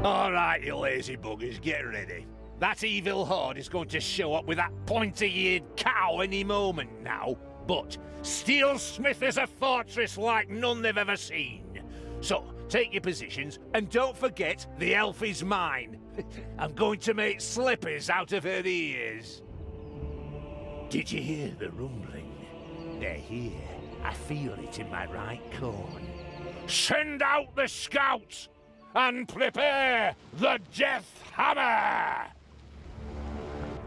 All right, you lazy buggers, get ready. That evil horde is going to show up with that pointy-eared cow any moment now. But Steelsmith is a fortress like none they've ever seen. So, take your positions, and don't forget, the elf is mine. I'm going to make slippers out of her ears. Did you hear the rumbling? They're here. I feel it in my right corn. Send out the scouts, and prepare the Death Hammer!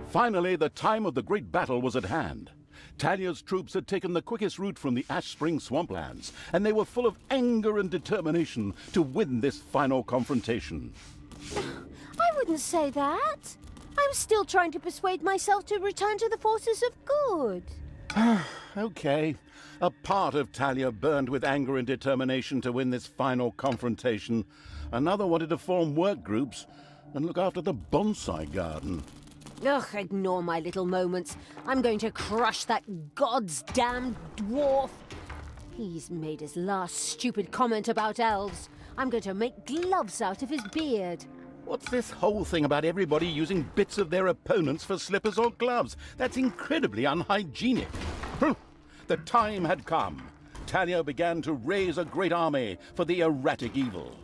Finally, the time of the great battle was at hand. Talia's troops had taken the quickest route from the Ash Spring swamplands, and they were full of anger and determination to win this final confrontation. I wouldn't say that. I'm still trying to persuade myself to return to the forces of good. Okay. A part of Talia burned with anger and determination to win this final confrontation. Another wanted to form work groups and look after the bonsai garden. Ugh, ignore my little moments. I'm going to crush that god's damned dwarf. He's made his last stupid comment about elves. I'm going to make gloves out of his beard. What's this whole thing about everybody using bits of their opponents for slippers or gloves? That's incredibly unhygienic. The time had come. Talia began to raise a great army for the erratic evil.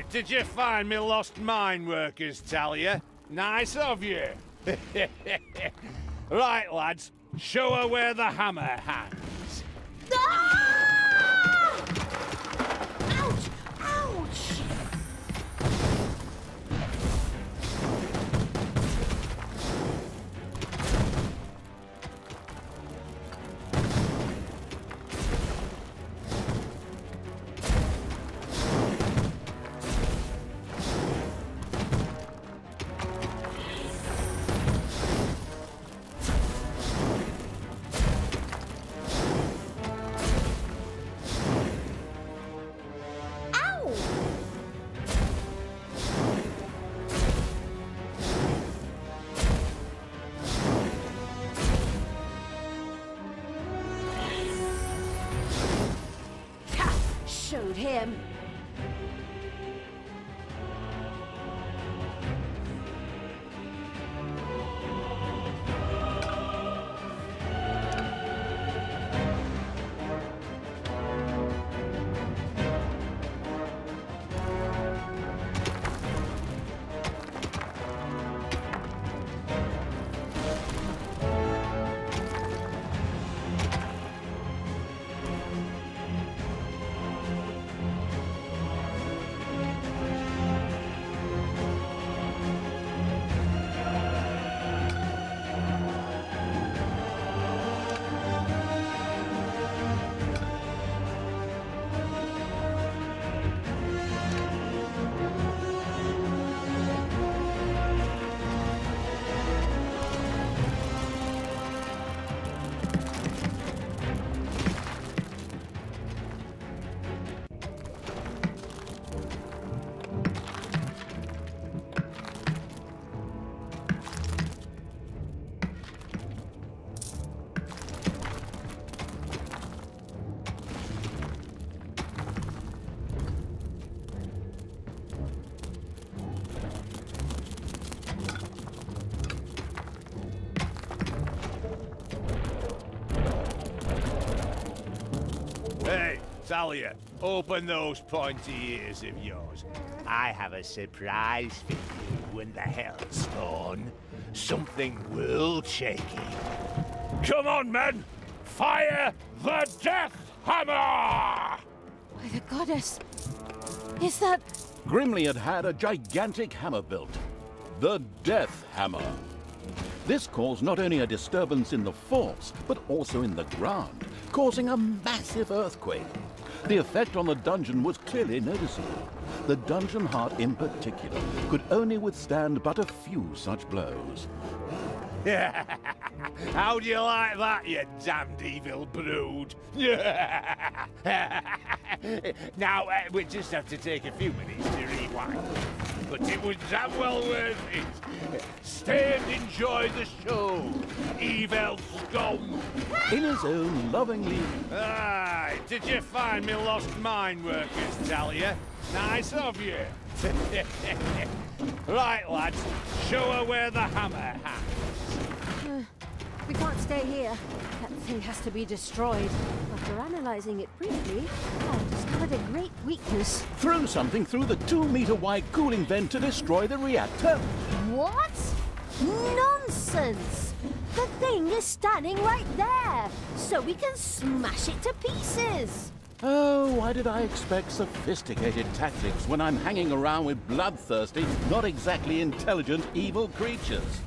Did you find me lost mine workers, Talia? Nice of you. Right, lads, show her where the hammer hangs. Ah! Ouch! Ouch! Showed him. Talia, open those pointy ears of yours. I have a surprise for you and the Hellspawn. Something world-shaking. Come on, men! Fire the Death Hammer! By the goddess, is that... Grimly had had a gigantic hammer built. The Death Hammer. This caused not only a disturbance in the force, but also in the ground, causing a massive earthquake. The effect on the dungeon was clearly noticeable. The dungeon heart in particular could only withstand but a few such blows. How do you like that, you damned evil brood? Now, we just have to take a few minutes to rewind. But it was damn well worth it. Stay and enjoy the show, evil scum. In his own lovingly... Aye, did you find me lost mine workers, Talia? Nice of you. Right, lads, show her where the hammer hangs. We can't stay here. That thing has to be destroyed. After analyzing it briefly, I discovered a great weakness. Throw something through the 2-meter-wide cooling vent to destroy the reactor. What? Nonsense! The thing is standing right there, so we can smash it to pieces. Oh, why did I expect sophisticated tactics when I'm hanging around with bloodthirsty, not exactly intelligent, evil creatures?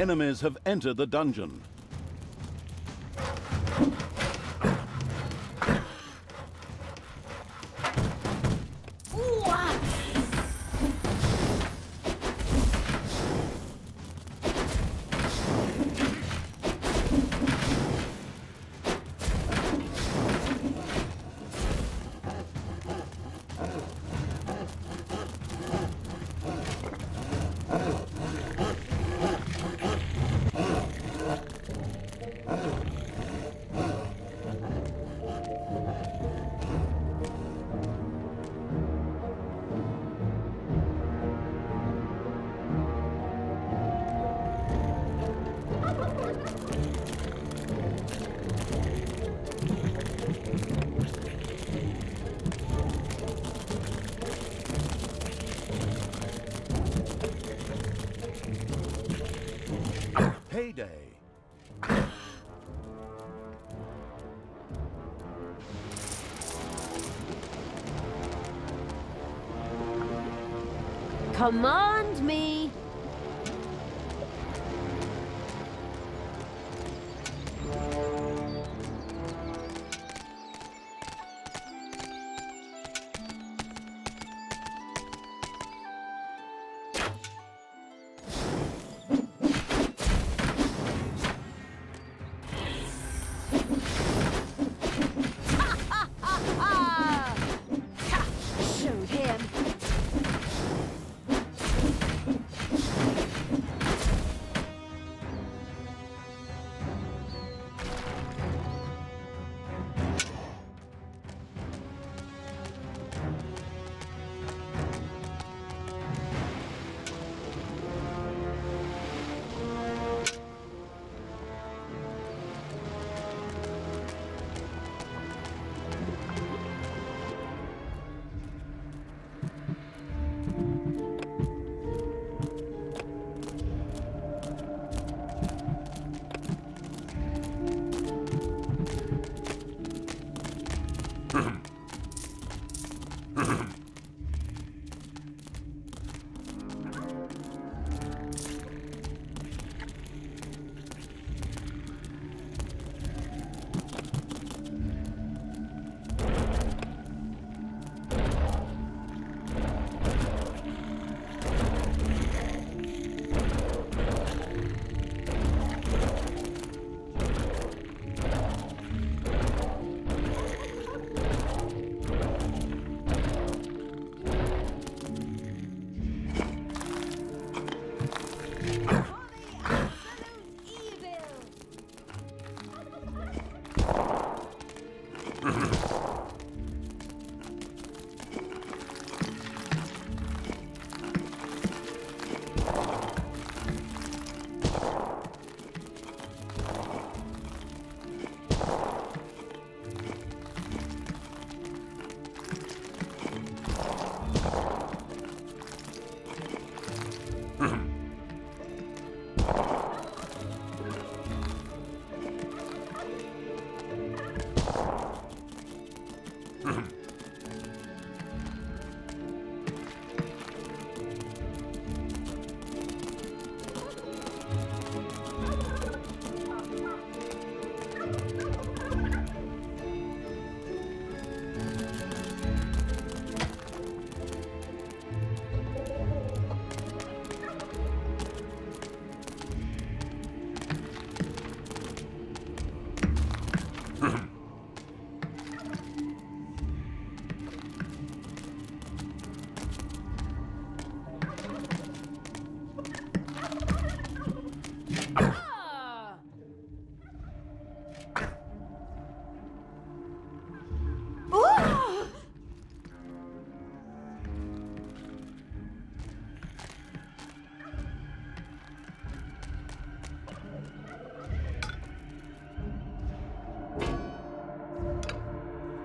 Enemies have entered the dungeon. Payday. Command me.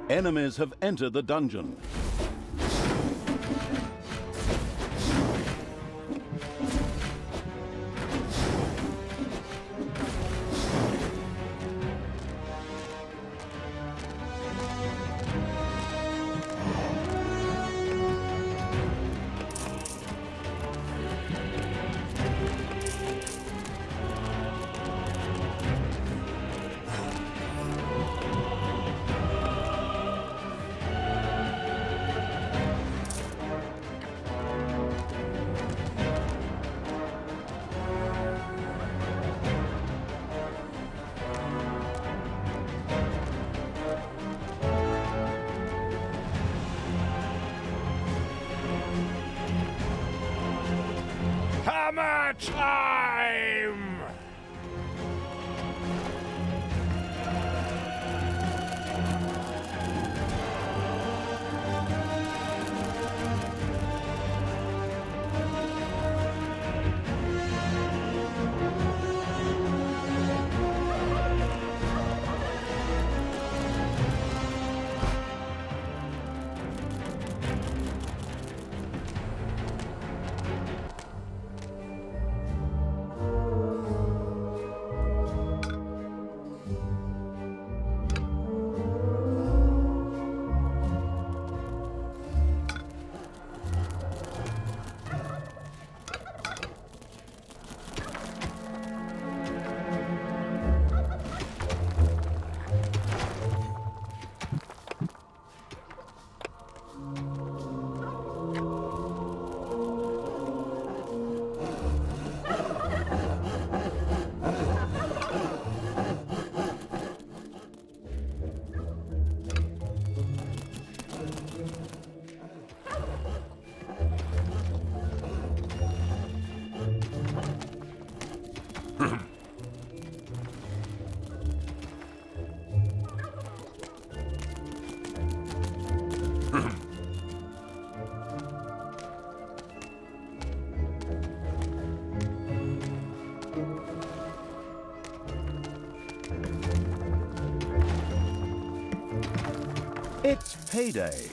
Enemies have entered the dungeon. Hammer time! It's payday.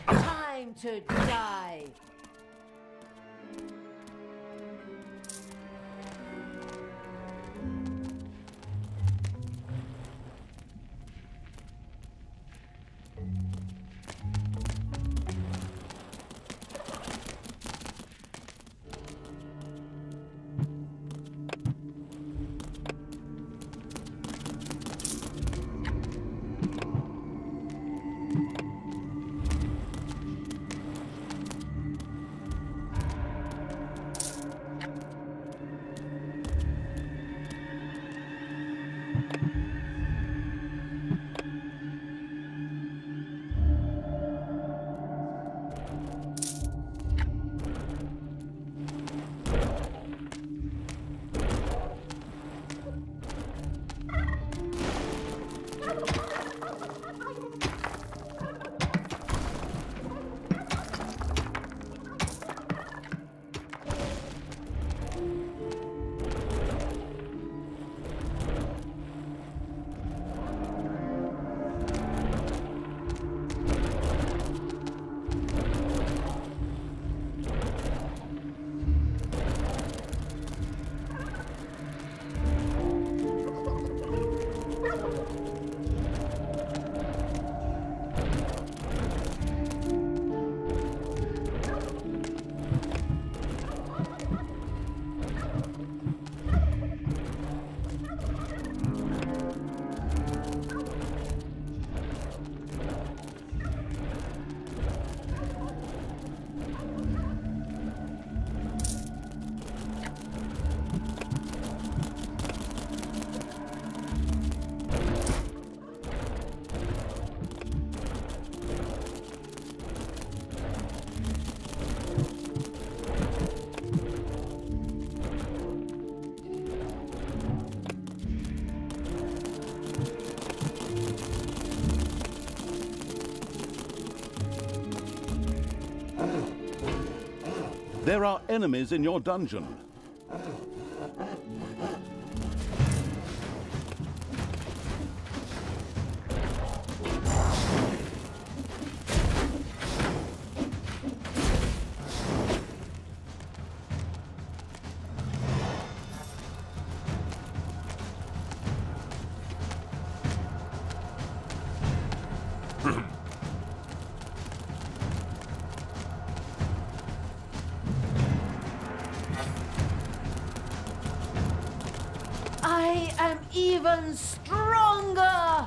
Time to die. There are enemies in your dungeon. I am even stronger!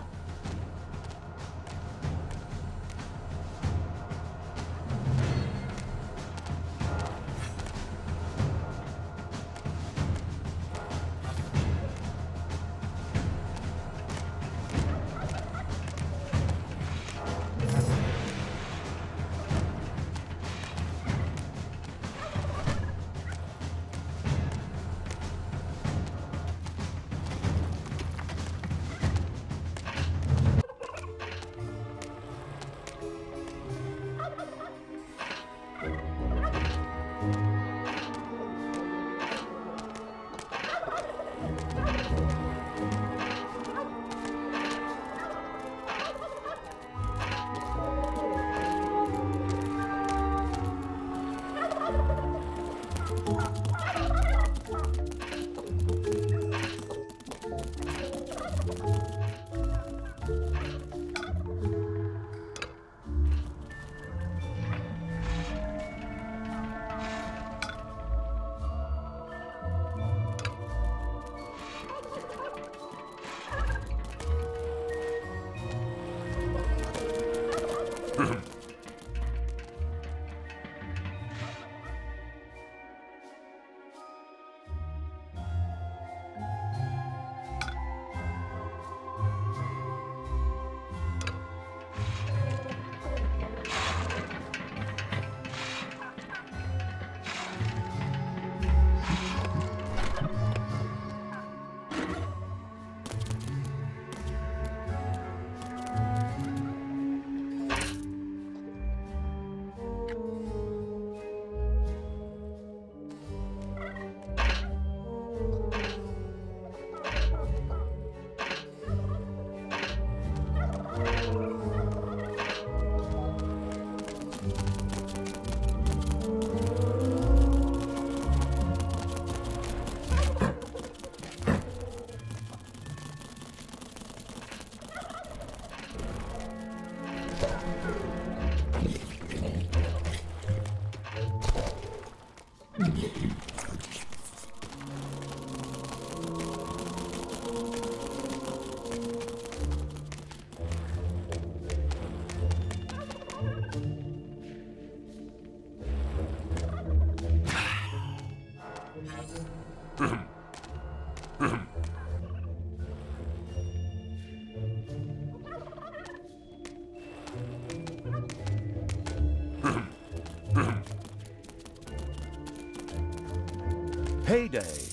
Payday.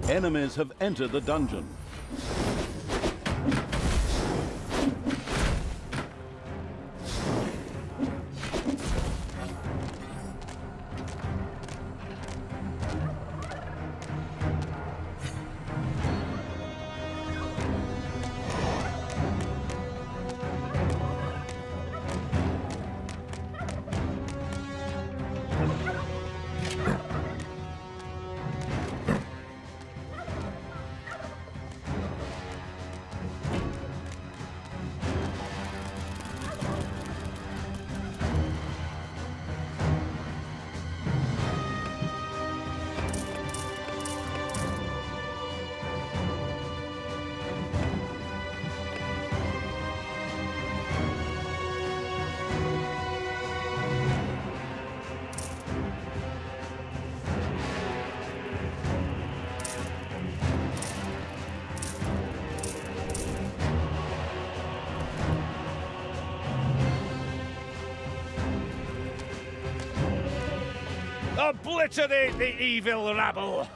Enemies have entered the dungeon. Obliterate the evil rabble!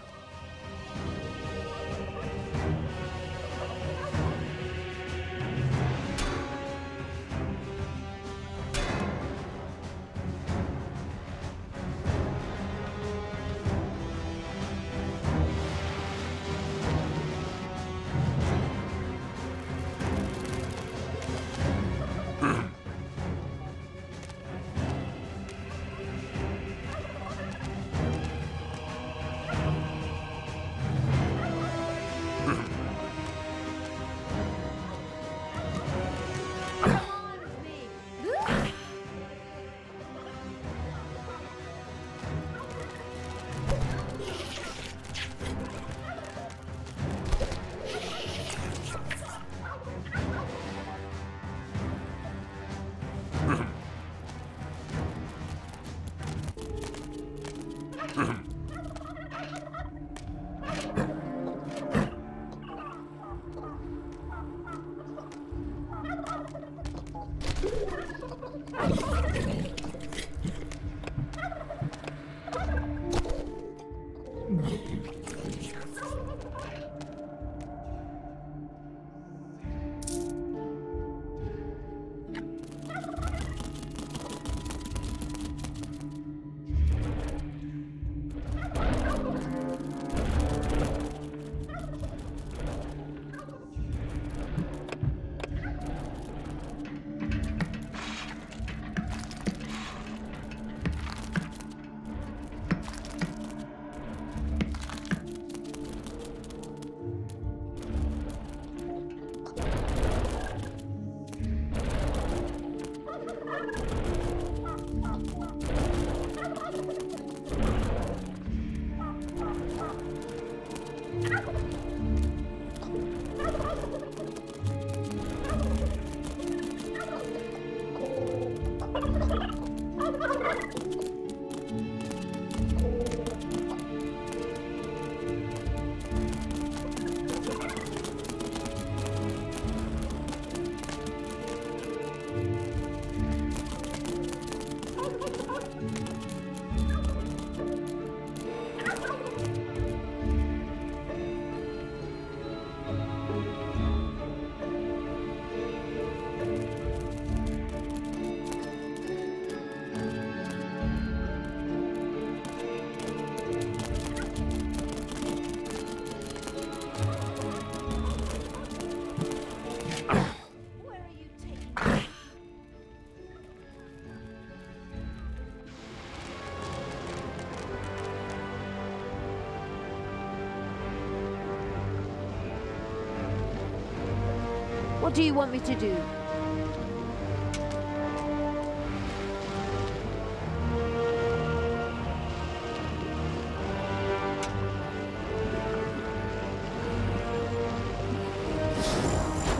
What do you want me to do?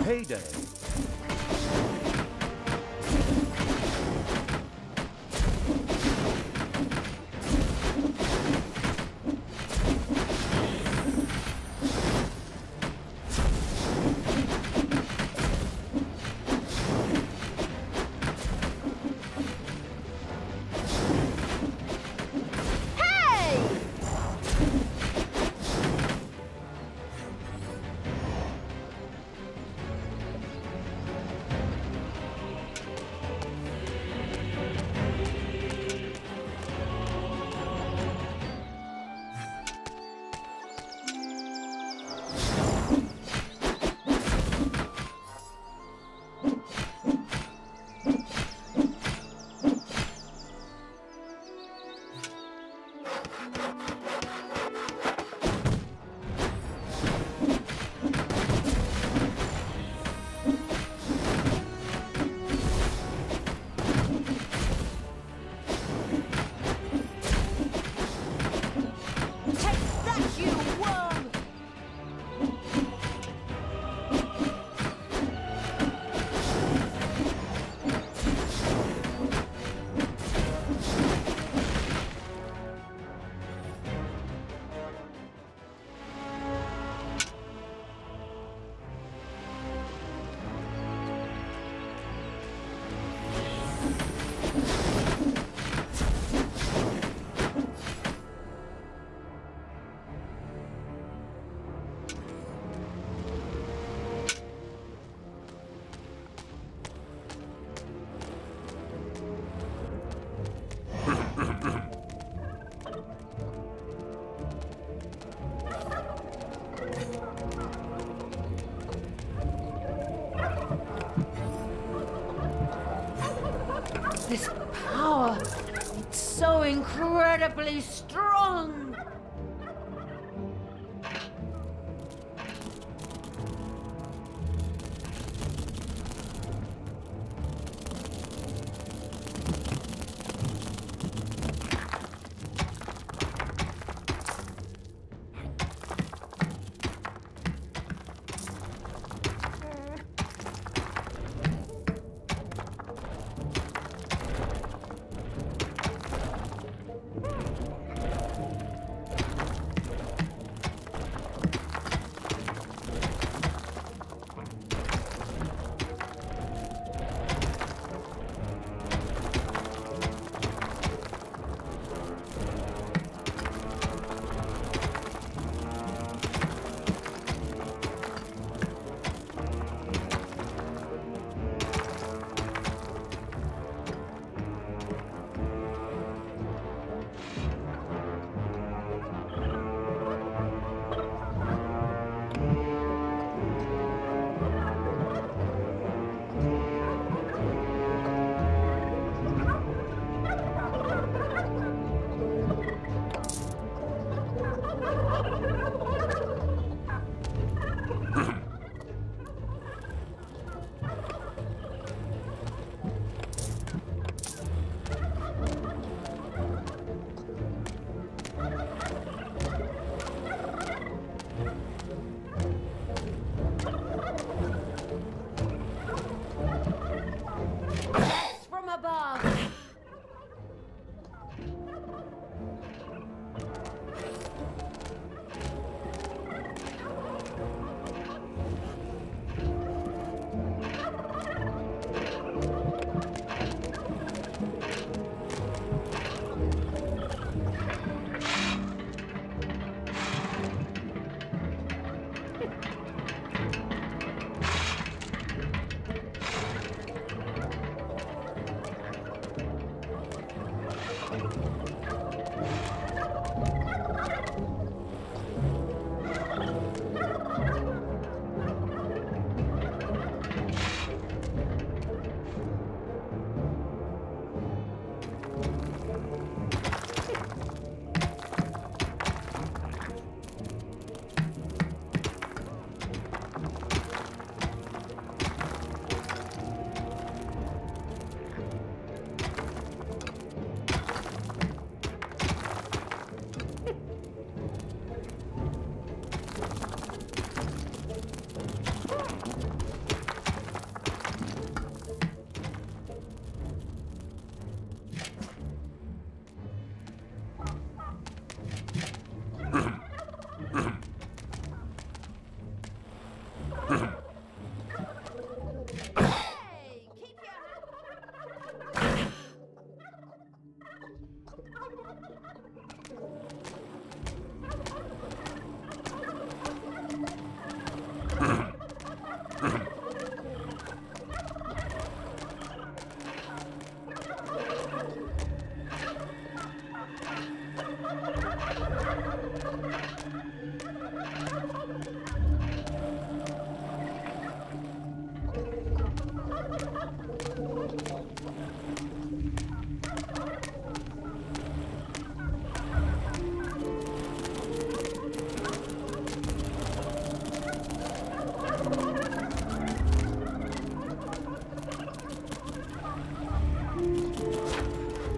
Payday. This power, it's so incredibly strong.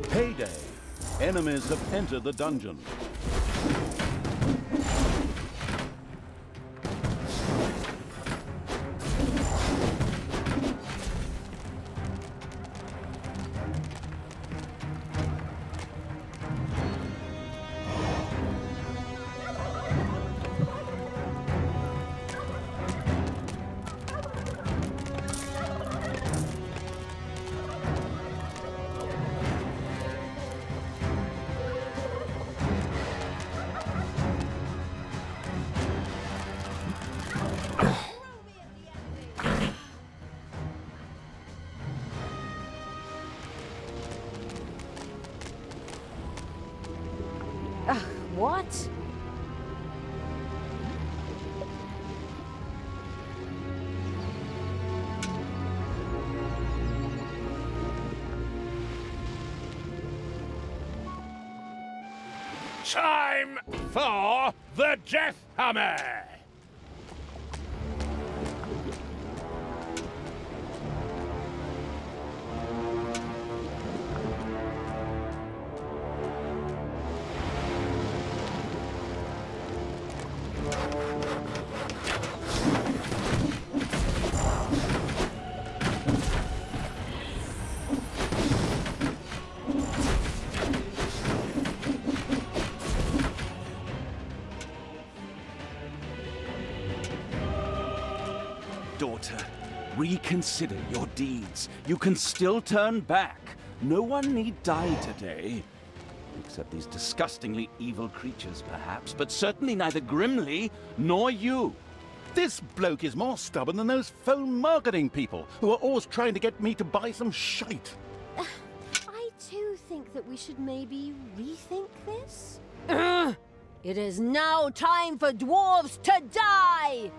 Payday. Enemies have entered the dungeon. What? Time for the Death Hammer! Daughter, reconsider your deeds. You can still turn back. No one need die today. Except these disgustingly evil creatures, perhaps, but certainly neither Grimly nor you. This bloke is more stubborn than those phone marketing people who are always trying to get me to buy some shite. I too think that we should maybe rethink this. It is now time for dwarves to die!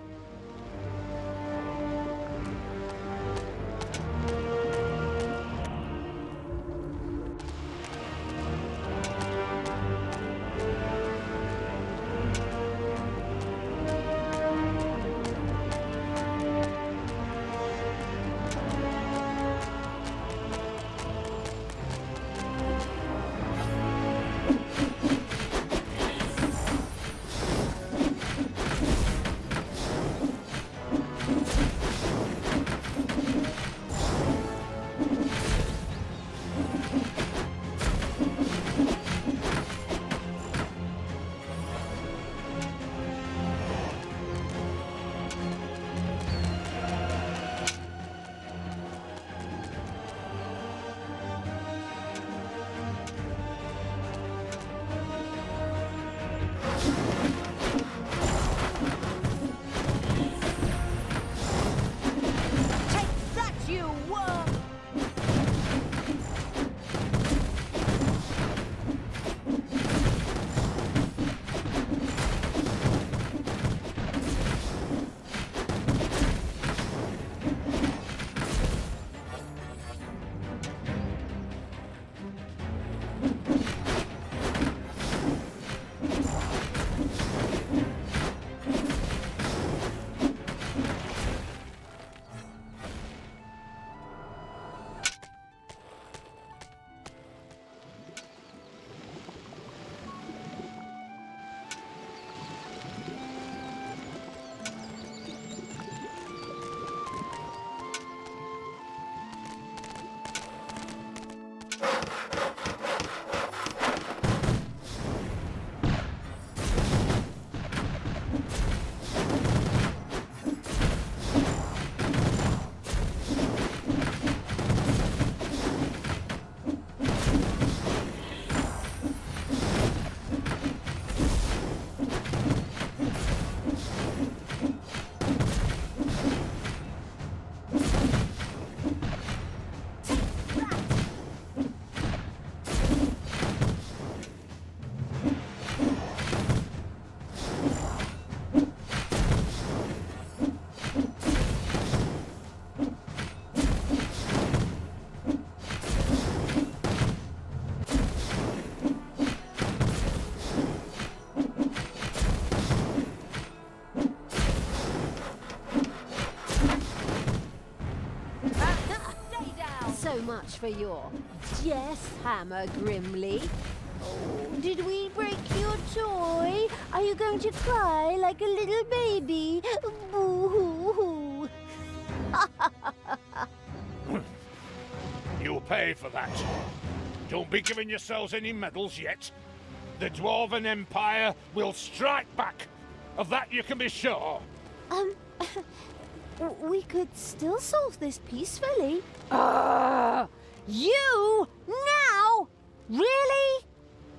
so much for your death hammer, Grimly. Oh, did we break your toy? Are you going to cry like a little baby? Boo-hoo-hoo. You'll pay for that. Don't be giving yourselves any medals yet. The Dwarven Empire will strike back. Of that you can be sure. We could still solve this peacefully. You? Now? Really?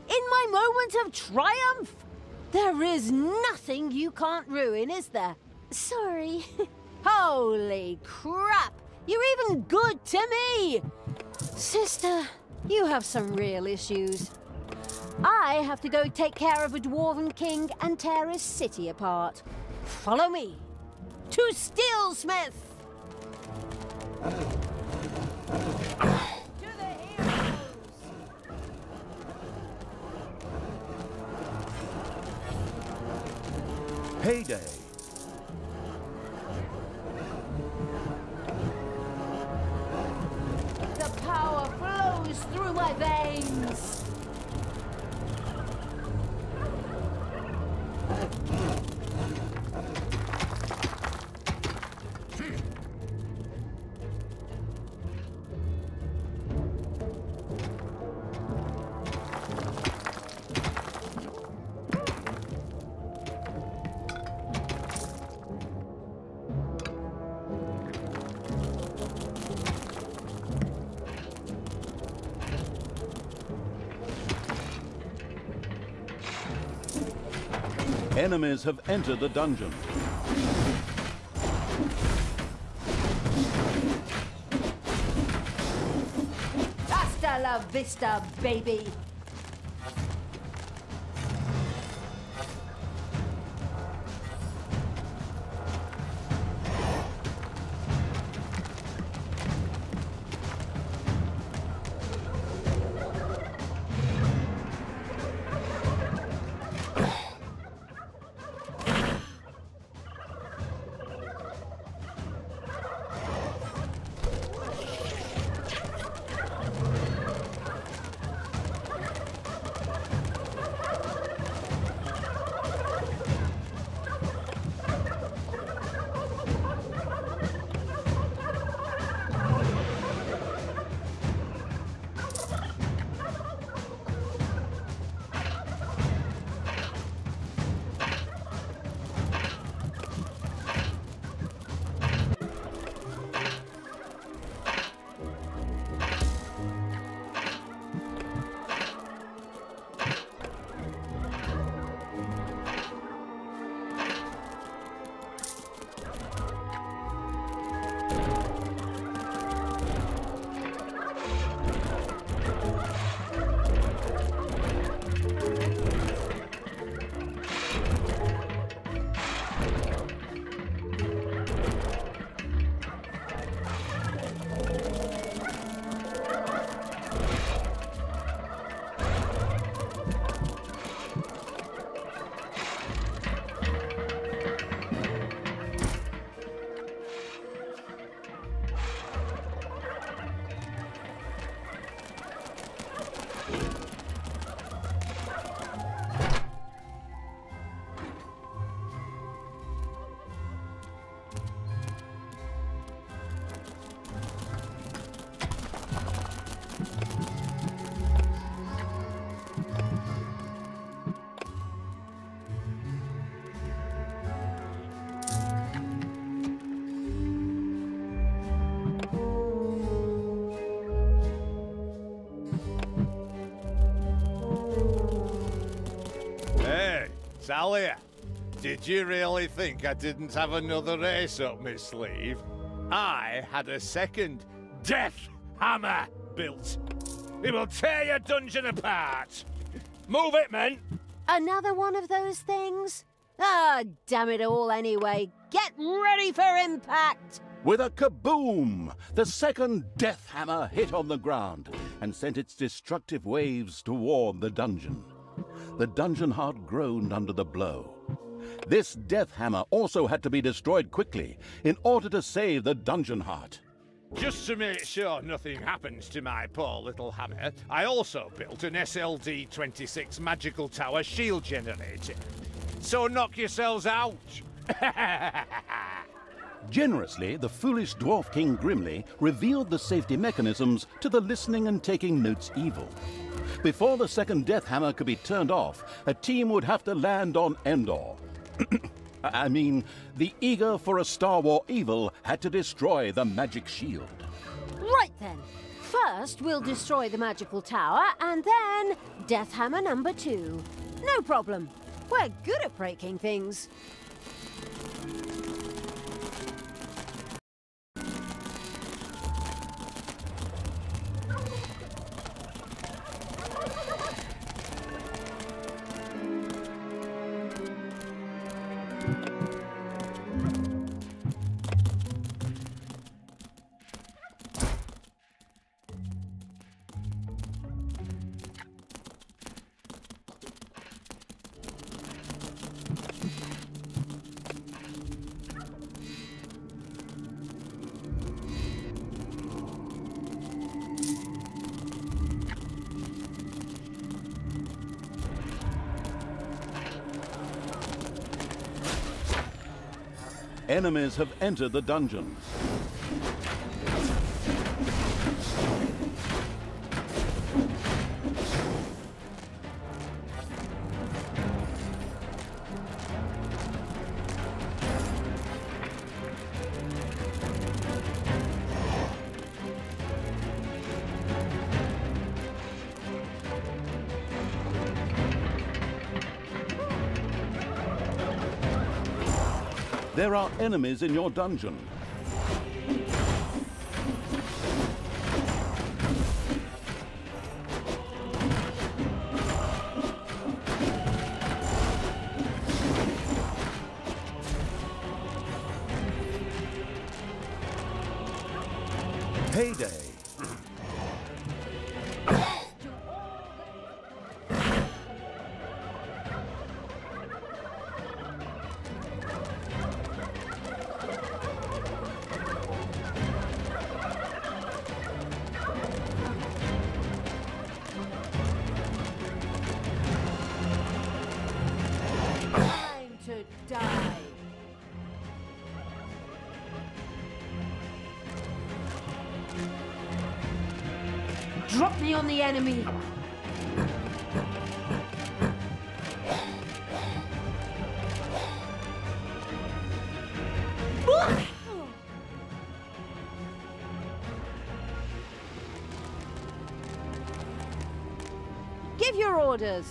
In my moment of triumph? There is nothing you can't ruin, is there? Sorry. Holy crap! You're even good to me! Sister, you have some real issues. I have to go take care of a Dwarven king and tear his city apart. Follow me to Steelsmith! To the heroes! Payday. The power flows through my veins! Enemies have entered the dungeon. Hasta la vista, baby! Talia, did you really think I didn't have another ace up my sleeve? I had a second death hammer built. It will tear your dungeon apart. Move it, men! Another one of those things? Ah, damn it all anyway. Get ready for impact! With a kaboom! The second death hammer hit on the ground and sent its destructive waves toward the dungeon. The dungeon heart groaned under the blow. This death hammer also had to be destroyed quickly in order to save the dungeon heart. Just to make sure nothing happens to my poor little hammer, I also built an SLD-26 magical tower shield generator. So knock yourselves out! Generously, the foolish Dwarf King Grimly revealed the safety mechanisms to the listening and taking notes evil. Before the second Death Hammer could be turned off, a team would have to land on Endor. I mean, the eager for a Star War evil had to destroy the magic shield. Right then. First, we'll destroy the magical tower, and then Death Hammer number 2. No problem. We're good at breaking things. Enemies have entered the dungeon. There are enemies in your dungeon. Payday. Die. Drop me on the enemy. Give your orders.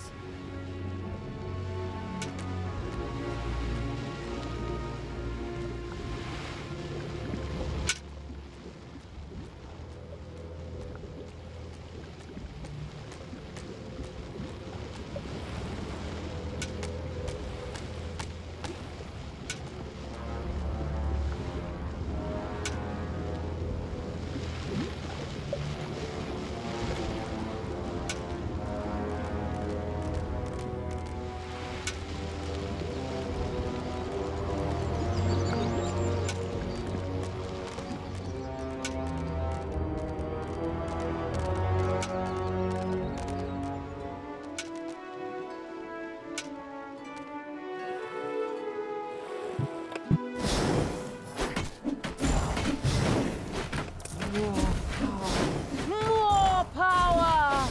More power!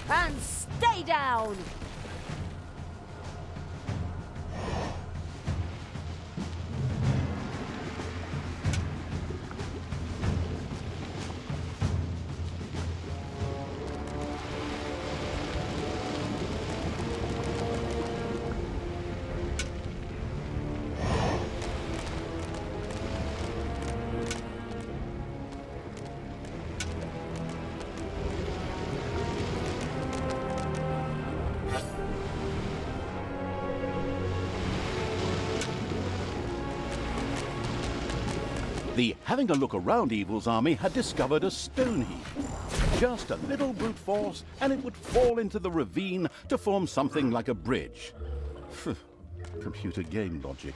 And stay down! The having a look around evil's army had discovered a stone heap. Just a little brute force, and it would fall into the ravine to form something like a bridge. Computer game logic.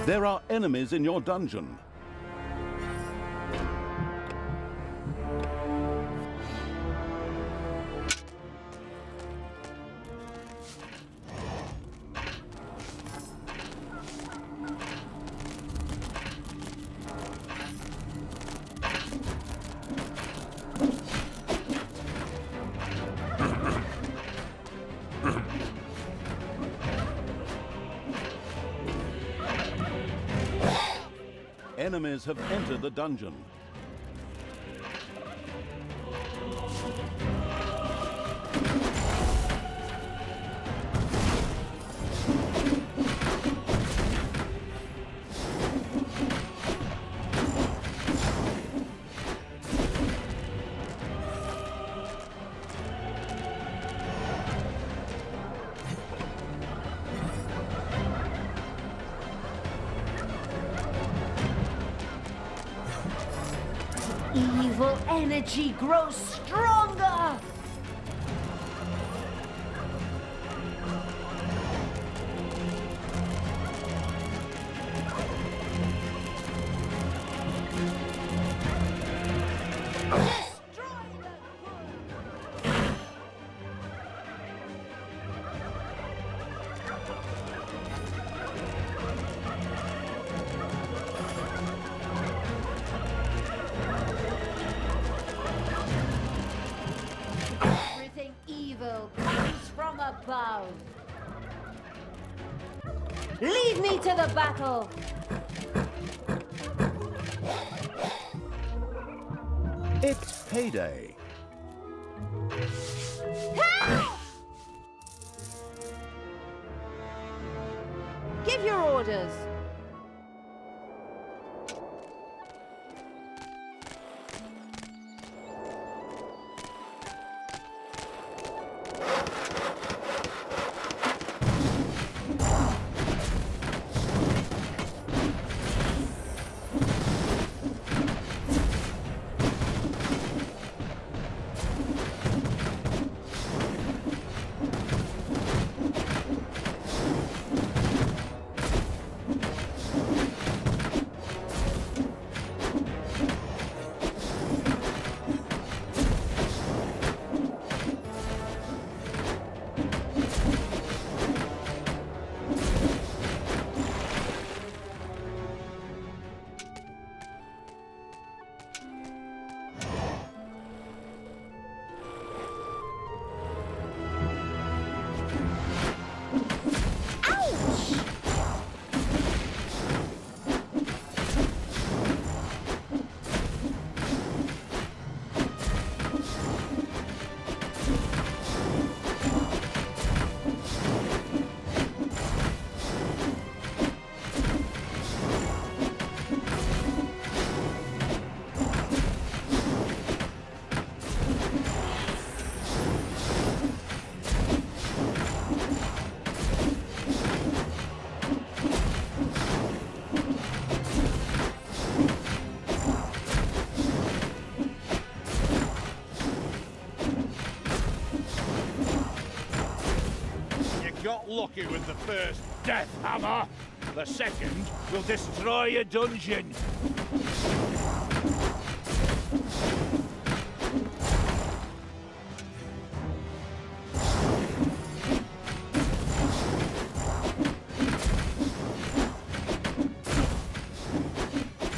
There are enemies in your dungeon. Enemies have entered the dungeon. Evil energy grows stronger! Above. Lead me to the battle! It's payday. Help! Give your orders. lucky with the first death hammer, the second will destroy your dungeon.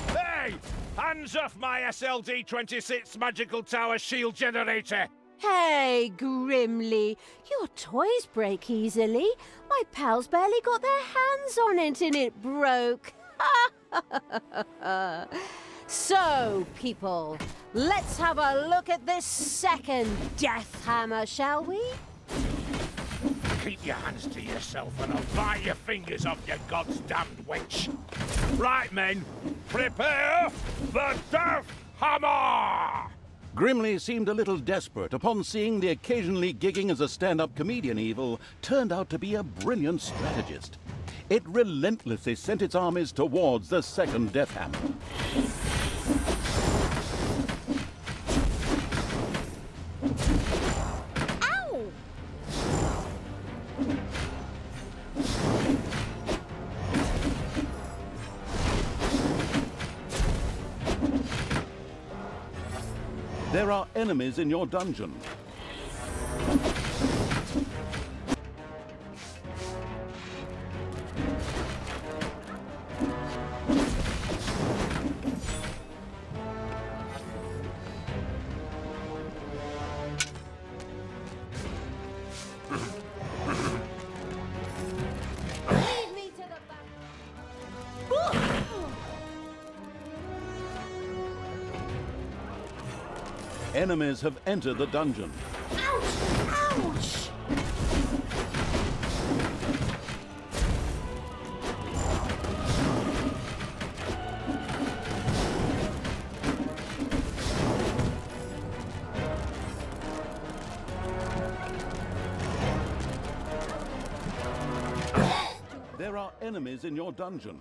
Hey! Hands off my SLD-26 magical tower shield generator! Hey, Grimly, your toys break easily. My pals barely got their hands on it and it broke. So, people, let's have a look at this second death hammer, shall we? Keep your hands to yourself and I'll bite your fingers off, you God's damned wench. Right, men, prepare the death hammer! Grimly seemed a little desperate upon seeing the occasionally gigging as a stand-up comedian evil turned out to be a brilliant strategist. It relentlessly sent its armies towards the second death hammer. Ow! There are enemies in your dungeon. Lead me to the back. Enemies have entered the dungeon. Ouch! Ouch! There are enemies in your dungeon.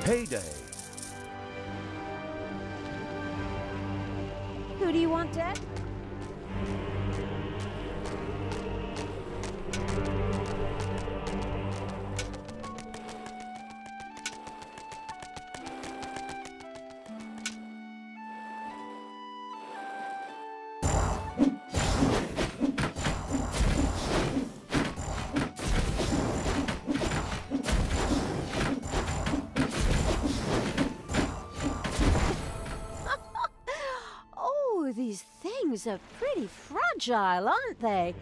Payday. Who do you want dead? These things are pretty fragile, aren't they?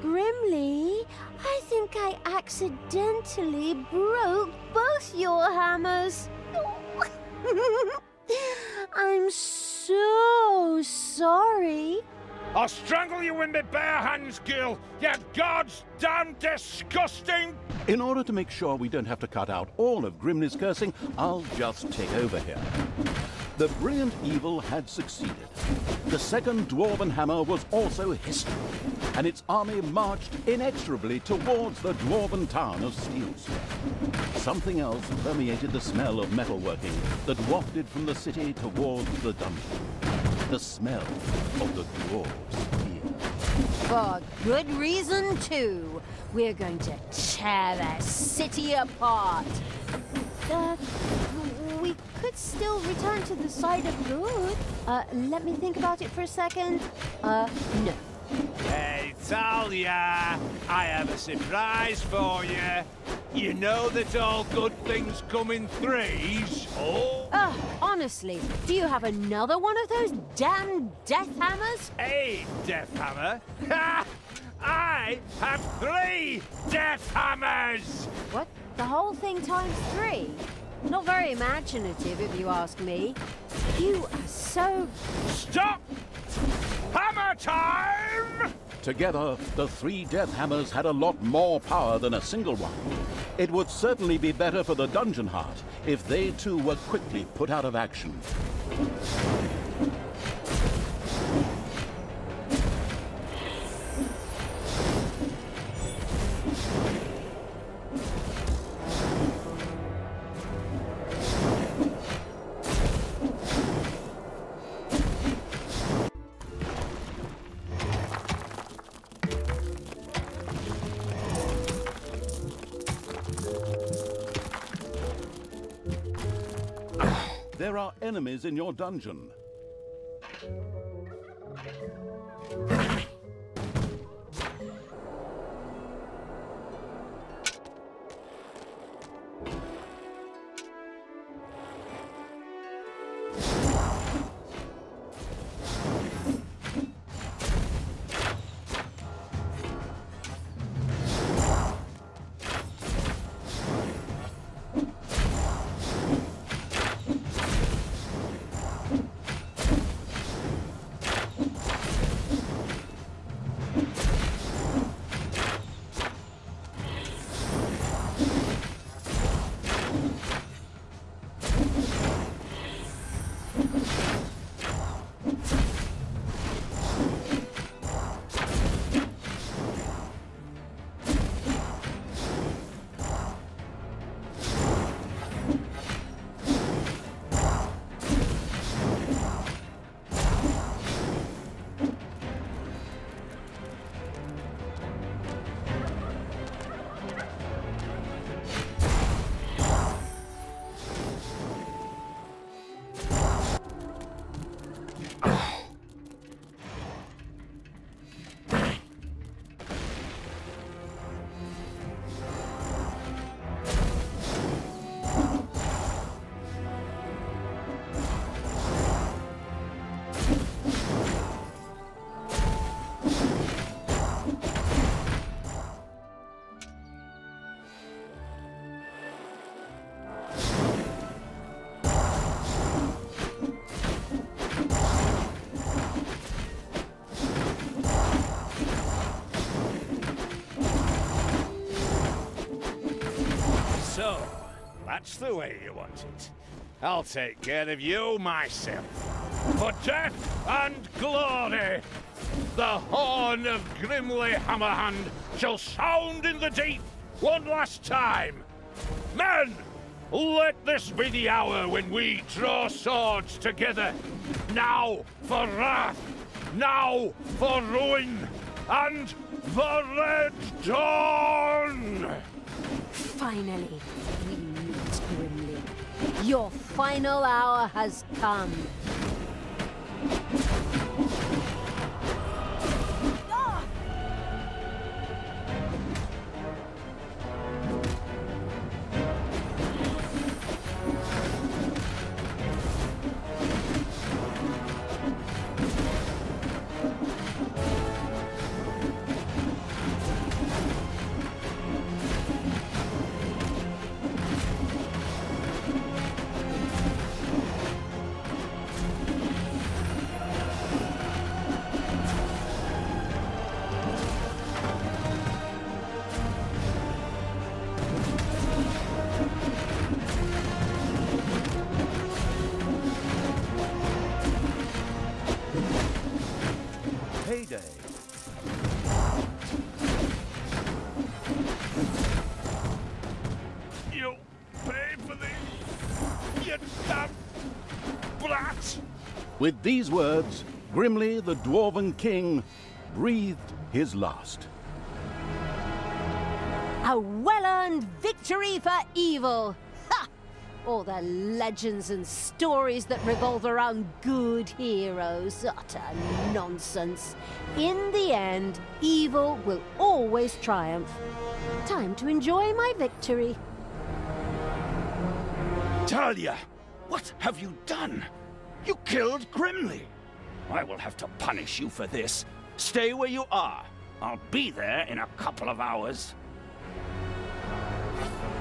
Grimly, I think I accidentally broke both your hammers. I'm so sorry. I'll strangle you with my bare hands, Gil! You god's damn disgusting! In order to make sure we don't have to cut out all of Grimly's cursing, I'll just take over here. The brilliant evil had succeeded. The second Dwarven Hammer was also history, and its army marched inexorably towards the Dwarven town of Steelsmith. Something else permeated the smell of metalworking that wafted from the city towards the dungeon. The smell of the dwarves here. For good reason, too. We're going to tear the city apart. We could still return to the side of good. Let me think about it for a second. No. Hey, Talia, I have a surprise for you. You know that all good things come in threes? Oh? Honestly, do you have another one of those damn death hammers? A death hammer? Ha! I have 3 death hammers! What? The whole thing times 3? Not very imaginative, if you ask me. You are so... Stop! Hammer time! Together, the 3 death hammers had a lot more power than a single one. It would certainly be better for the Dungeon Heart if they too were quickly put out of action. There are enemies in your dungeon. So, that's the way you want it. I'll take care of you myself. For death and glory, the horn of Grimly Hammerhand shall sound in the deep one last time. Men, let this be the hour when we draw swords together. Now for wrath, now for ruin, and the Red Dawn! Finally, we meet Grimly. Your final hour has come. payday. You pay for this, you damn brat! With these words, Grimly the Dwarven King breathed his last. A well-earned victory for evil! Ha! All the legends and stories that revolve around good heroes. Utter nonsense. In the end, evil will always triumph. Time to enjoy my victory. Talia, what have you done? You killed Grimly. I will have to punish you for this. Stay where you are. I'll be there in a couple of hours.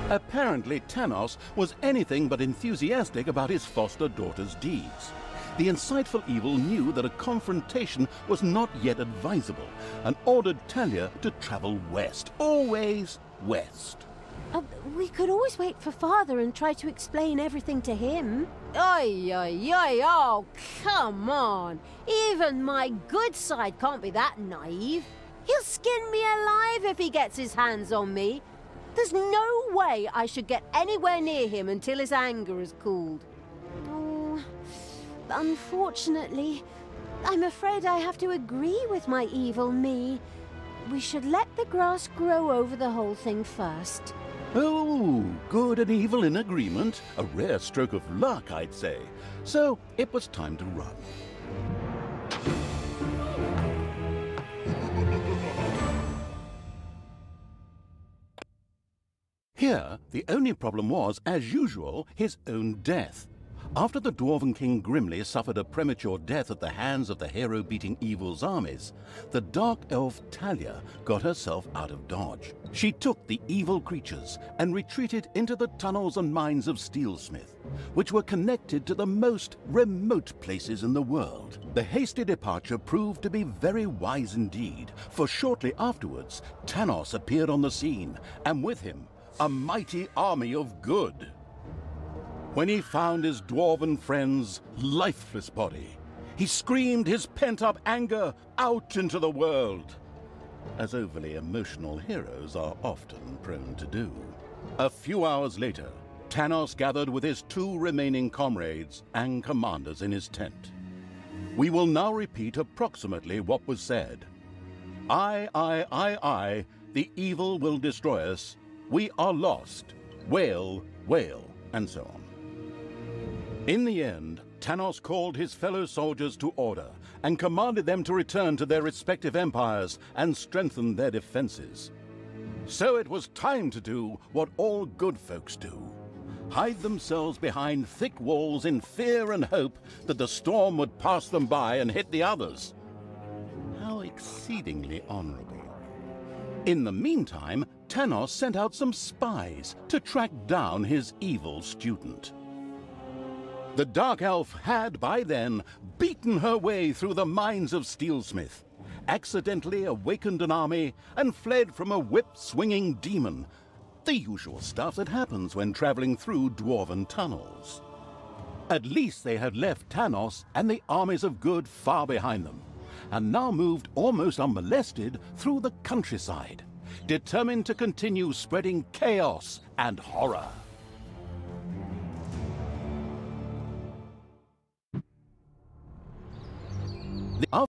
Apparently, Tanos was anything but enthusiastic about his foster daughter's deeds. The insightful evil knew that a confrontation was not yet advisable and ordered Talia to travel west. Always west. We could always wait for Father and try to explain everything to him. Oi, oi, oi, oh, come on. Even my good side can't be that naive. He'll skin me alive if he gets his hands on me. There's no way I should get anywhere near him until his anger has cooled. Oh, unfortunately, I'm afraid I have to agree with my evil me. We should let the grass grow over the whole thing first. Oh, good and evil in agreement. A rare stroke of luck, I'd say. So it was time to run. Here, the only problem was, as usual, his own death. After the Dwarven King Grimly suffered a premature death at the hands of the hero-beating evil's armies, the Dark Elf Talia got herself out of dodge. She took the evil creatures and retreated into the tunnels and mines of Steelsmith, which were connected to the most remote places in the world. The hasty departure proved to be very wise indeed, for shortly afterwards, Tanos appeared on the scene, and with him, a mighty army of good. When he found his dwarven friend's lifeless body, he screamed his pent-up anger out into the world, as overly emotional heroes are often prone to do. A few hours later, Tanos gathered with his 2 remaining comrades and commanders in his tent. We will now repeat approximately what was said. I, the evil will destroy us. We are lost. Wail, wail, and so on. In the end, Tanos called his fellow soldiers to order and commanded them to return to their respective empires and strengthen their defenses. So it was time to do what all good folks do: hide themselves behind thick walls in fear and hope that the storm would pass them by and hit the others. How exceedingly honorable. In the meantime, Tanos sent out some spies to track down his evil student. The Dark Elf had, by then, beaten her way through the mines of Steelsmith, accidentally awakened an army, and fled from a whip-swinging demon. The usual stuff that happens when traveling through dwarven tunnels. At least they had left Tanos and the armies of good far behind them, and now moved almost unmolested through the countryside, determined to continue spreading chaos and horror. After